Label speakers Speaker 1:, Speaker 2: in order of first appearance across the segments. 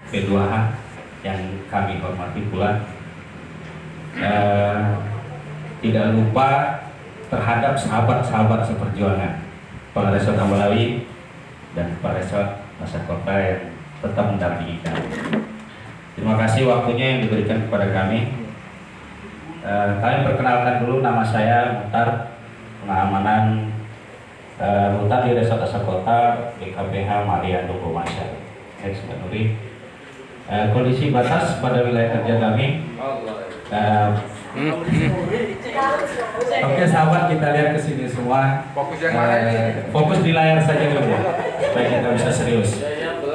Speaker 1: P2H yang kami hormati pula. Tidak lupa terhadap sahabat-sahabat seperjuangan Kepala Resort Ambalawi dan Kepala Resort Masa Kota yang tetap mendampingi kami. Terima kasih waktunya yang diberikan kepada kami. Kami perkenalkan dulu, nama saya Muhtar, pengamanan hutan di Resort Masa Kota BKPH Mariando Komasya. Next, Mbak Nuri. Kondisi batas pada wilayah kerja kami. Oke sahabat, kita lihat ke sini semua.
Speaker 2: Fokus yang mana ini?
Speaker 1: Fokus di layar saja dulu ya, supaya kita bisa serius.
Speaker 2: Yang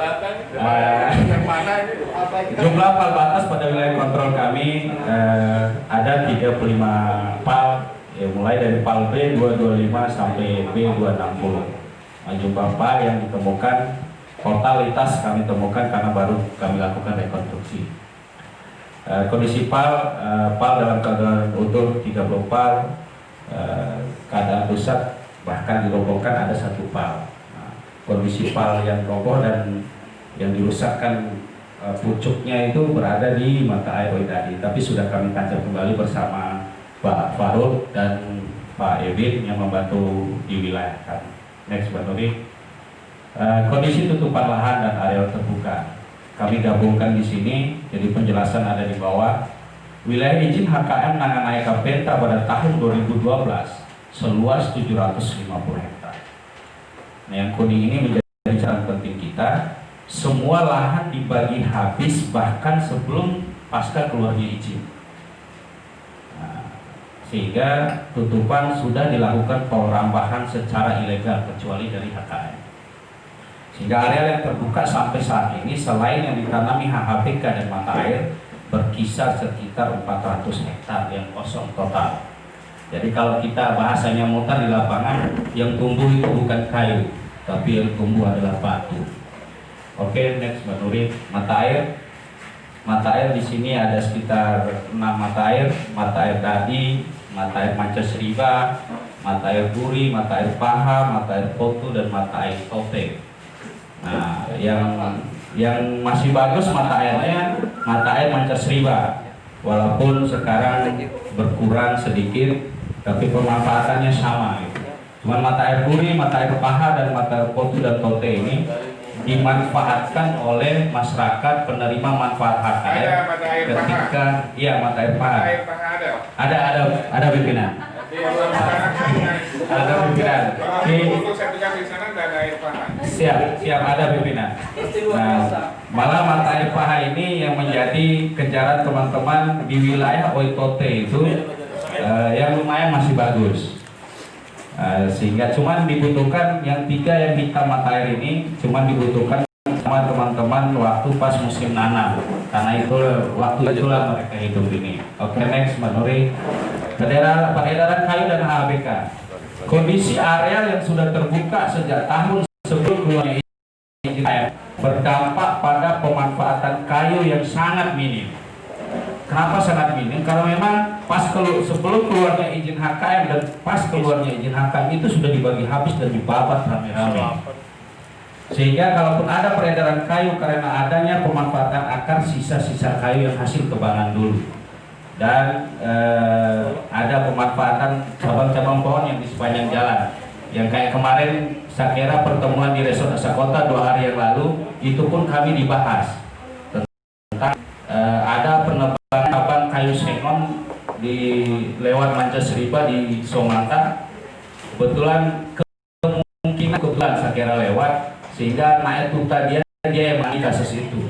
Speaker 2: mana ini?
Speaker 1: Jumlah pal batas pada wilayah kontrol kami ada 35 pal, ya, mulai dari pal B225 sampai B260. Jumlah pal yang ditemukan, totalitas kami temukan karena baru kami lakukan rekonstruksi. Kondisi pal dalam keadaan utuh 30 pal, keadaan rusak bahkan dirobohkan ada 1 pal. Kondisi pal yang roboh dan yang dirusakkan pucuknya itu berada di mata air tadi, tapi sudah kami tancap kembali bersama Pak Farul dan Pak Ebin yang membantu di wilayah kami. Next, Mbak Nuri. Kondisi tutupan lahan dan areal terbuka kami gabungkan di sini, jadi penjelasan ada di bawah. Wilayah izin HKM Nanganaya Kapenta pada tahun 2012 seluas 750 hektar. Nah, yang kuning ini menjadi catatan penting kita. Semua lahan dibagi habis bahkan sebelum pasca keluarnya izin. Nah, sehingga tutupan sudah dilakukan pengerambahan secara ilegal kecuali dari HKM. Sehingga area yang terbuka sampai saat ini selain yang ditanami HHBK dan mata air berkisar sekitar 400 hektar yang kosong total. Jadi kalau kita bahasanya mutar di lapangan, yang tumbuh itu bukan kayu, tapi yang tumbuh adalah batu. Oke, next, Mbak Nuri. Mata air di sini ada sekitar 6 mata air tadi, mata air Mancasriba, mata air Buri, mata air Paha, mata air Potu, dan mata air Tote. Nah, yang masih bagus mata airnya mata air Mancasriba, walaupun sekarang berkurang sedikit, tapi pemanfaatannya sama. Cuman mata air Buri, mata air Paha, dan mata air Potu dan Tote ini dimanfaatkan oleh masyarakat penerima manfaat HKM ketika mata air Paha. Ada pimpinan. Ada pimpinan. Siap ada pimpinan. Nah, malah mata air Paha ini yang menjadi kejaran teman-teman di wilayah Oitote itu yang lumayan masih bagus. Sehingga cuman dibutuhkan yang 3 yang hitam mata air ini cuman dibutuhkan sama teman-teman waktu pas musim nanam, karena itu waktu itulah mereka hidup ini. Oke, next, Mbak Nuri. Peredaran kayu dan HBK. Kondisi areal yang sudah terbuka sejak tahun sebelum keluarnya izin berdampak pada pemanfaatan kayu yang sangat minim. Kenapa sangat minim? Karena memang sebelum keluarnya izin HKM dan pas keluarnya izin HKM itu sudah dibagi habis dan dibabat rame-rame. Sehingga kalaupun ada peredaran kayu karena adanya pemanfaatan akar sisa-sisa kayu yang hasil tebangan dulu. Dan ada pemanfaatan cabang-cabang pohon yang di sepanjang jalan. Yang kayak kemarin saya kira pertemuan di Resort Masa Kota 2 hari yang lalu, itu pun kami dibahas tentang ada penebangan cabang kayu sengon di lewat Mancasriba di Somata. Kebetulan saya kira lewat, sehingga naik tuta dia yang menangani kasus itu.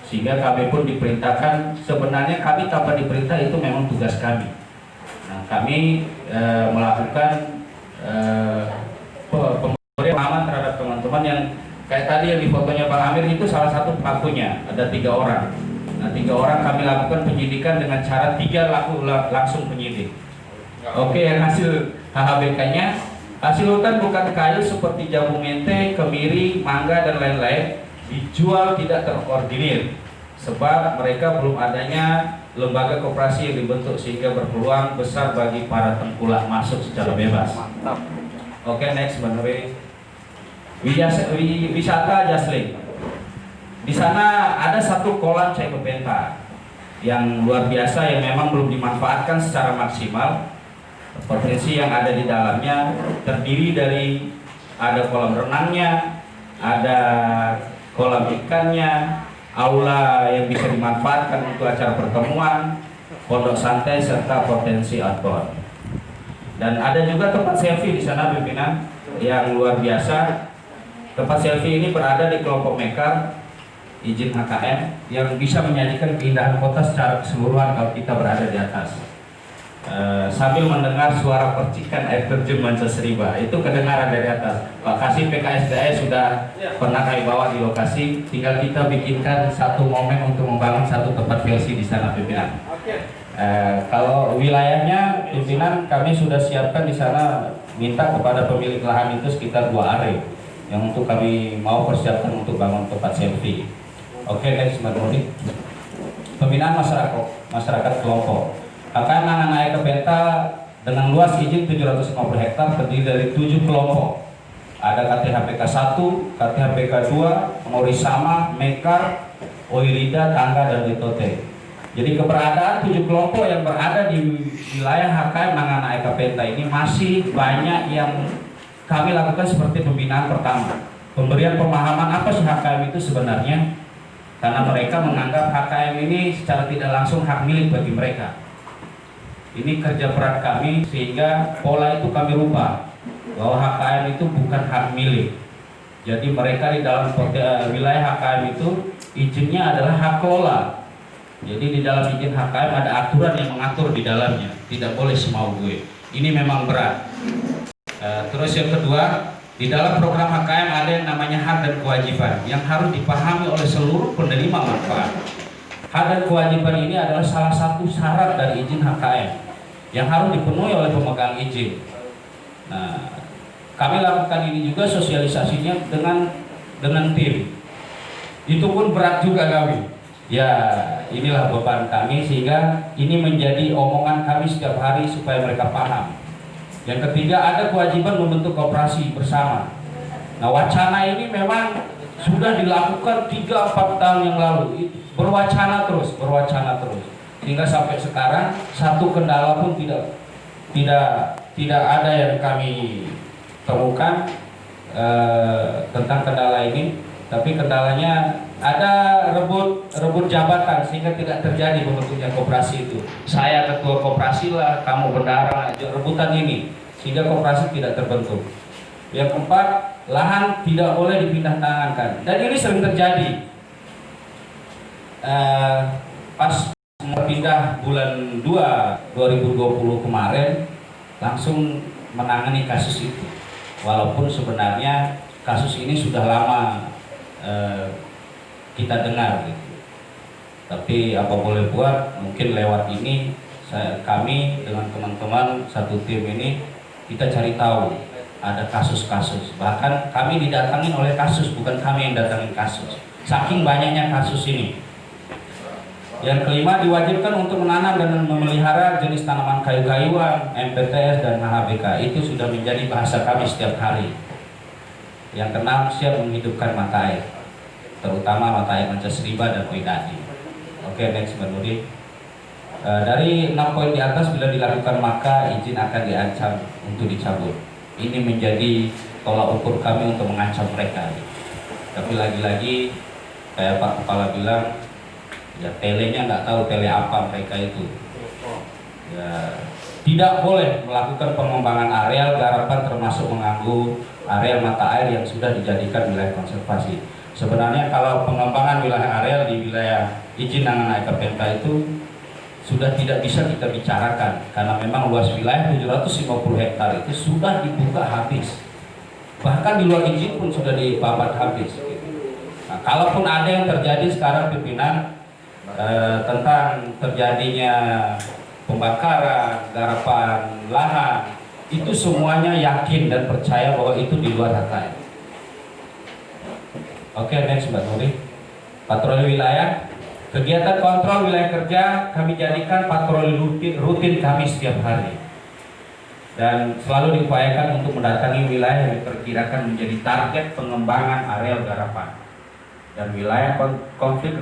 Speaker 1: Sehingga kami pun diperintahkan, sebenarnya kami tanpa diperintah itu memang tugas kami. Nah, kami melakukan pemahaman terhadap teman-teman yang kayak tadi yang di fotonya Bang Amir itu salah satu pelakunya, ada 3 orang. Nah, 3 orang kami lakukan penyidikan dengan cara 3 langsung penyidik. Oke, yang hasil HHBK-nya, hasil hutan bukan kayu seperti jambu mente, kemiri, mangga, dan lain-lain dijual tidak terkoordinir sebab mereka belum adanya lembaga koperasi yang dibentuk sehingga berpeluang besar bagi para tengkulak masuk secara bebas. Oke, next, Mbak Nuri. Wisata Jasling. Di sana ada ada satu kolam Cekopenta yang luar biasa yang memang belum dimanfaatkan secara maksimal. Potensi yang ada di dalamnya terdiri dari ada kolam renangnya, ada kolam ikannya, aula yang bisa dimanfaatkan untuk acara pertemuan, pondok santai serta potensi outbound. Dan ada juga tempat selfie di sana pimpinan yang luar biasa. Tempat selfie ini berada di kelompok Mekar izin HKM yang bisa menyajikan keindahan kota secara keseluruhan kalau kita berada di atas. Sambil mendengar suara percikan air terjun Mancasriba, itu kedengaran dari atas. Pak Kasih PKSDA sudah pernah kami bawa di lokasi, tinggal kita bikinkan satu momen untuk membangun satu tempat VLC di sana pimpinan. Kalau wilayahnya pimpinan kami sudah siapkan di sana, minta kepada pemilik lahan itu sekitar 2 area yang untuk kami mau persiapkan untuk bangun tempat selfie. Oke, next Mbak Nuri. Pembinaan masyarakat kelompok. HKM Nangan Cekopenta dengan luas izin 750 hektar terdiri dari 7 kelompok. Ada KTHPK 1, KTHPK 2, Morisama, Mekar, Oirida, Tangga, dan Litote. Jadi keberadaan 7 kelompok yang berada di wilayah HKM Nangan Cekopenta ini masih banyak yang kami lakukan seperti pembinaan pertama. Pemberian pemahaman apa sih HKM itu sebenarnya. Karena mereka menganggap HKM ini secara tidak langsung hak milik bagi mereka. Ini kerja berat kami sehingga pola itu kami rubah bahwa HKM itu bukan hak milik. Jadi mereka di dalam wilayah HKM itu izinnya adalah hak kelola. Jadi di dalam izin HKM ada aturan yang mengatur di dalamnya. Tidak boleh semau gue. Ini memang berat. Terus yang kedua, di dalam program HKM ada yang namanya hak dan kewajiban yang harus dipahami oleh seluruh penerima manfaat. Hak dan kewajiban ini adalah salah satu syarat dari izin HKM yang harus dipenuhi oleh pemegang izin. Nah, kami lakukan ini juga sosialisasinya dengan tim. Itu pun berat juga kami. Ya, inilah beban kami sehingga ini menjadi omongan kami setiap hari supaya mereka paham. Yang ketiga, ada kewajiban membentuk koperasi bersama. Nah, wacana ini memang sudah dilakukan 3-4 tahun yang lalu. Berwacana terus. Sehingga sampai sekarang satu kendala pun tidak ada yang kami temukan tentang kendala ini. Tapi kendalanya ada rebut jabatan sehingga tidak terjadi pembentuknya koperasi itu. Saya ketua koperasi lah, kamu bendahara, rebutan ini sehingga koperasi tidak terbentuk. Yang keempat, lahan tidak boleh dipindah tangankan. Dan ini sering terjadi. Pas pindah bulan 2 2020 kemarin langsung menangani kasus itu. Walaupun sebenarnya kasus ini sudah lama kita dengar gitu. Tapi apa boleh buat, mungkin lewat ini kami dengan teman-teman satu tim ini kita cari tahu ada kasus-kasus. Bahkan kami didatangin oleh kasus, bukan kami yang datangin kasus. Saking banyaknya kasus ini. Yang kelima, diwajibkan untuk menanam dan memelihara jenis tanaman kayu-kayuan, MPTS dan HHBK. Itu sudah menjadi bahasa kami setiap hari. Yang keenam, siap menghidupkan mata air, terutama mata air Mancasriba dan Widadi. Oke, next Mbak Nuri. Dari 6 poin di atas bila dilakukan maka izin akan diancam untuk dicabut. Ini menjadi tolak ukur kami untuk mengancam mereka. Tapi lagi-lagi kayak Pak Kepala bilang, ya telenya nggak tahu tele apa mereka itu. Ya, tidak boleh melakukan pengembangan areal garapan termasuk mengganggu areal mata air yang sudah dijadikan wilayah konservasi. Sebenarnya kalau pengembangan wilayah areal di wilayah izin Nangan Cekopenta itu sudah tidak bisa kita bicarakan karena memang luas wilayah 750 hektar itu sudah dibuka habis. Bahkan di luar izin pun sudah dibabat habis. Nah, kalaupun ada yang terjadi sekarang pimpinan tentang terjadinya pembakaran, garapan lahan, itu semuanya yakin dan percaya bahwa itu di luar HKM. Oke, next Mbak Nuri. Patroli wilayah. Kegiatan kontrol wilayah kerja kami jadikan patroli rutin kami setiap hari. Dan selalu diupayakan untuk mendatangi wilayah yang diperkirakan menjadi target pengembangan areal garapan dan wilayah konflik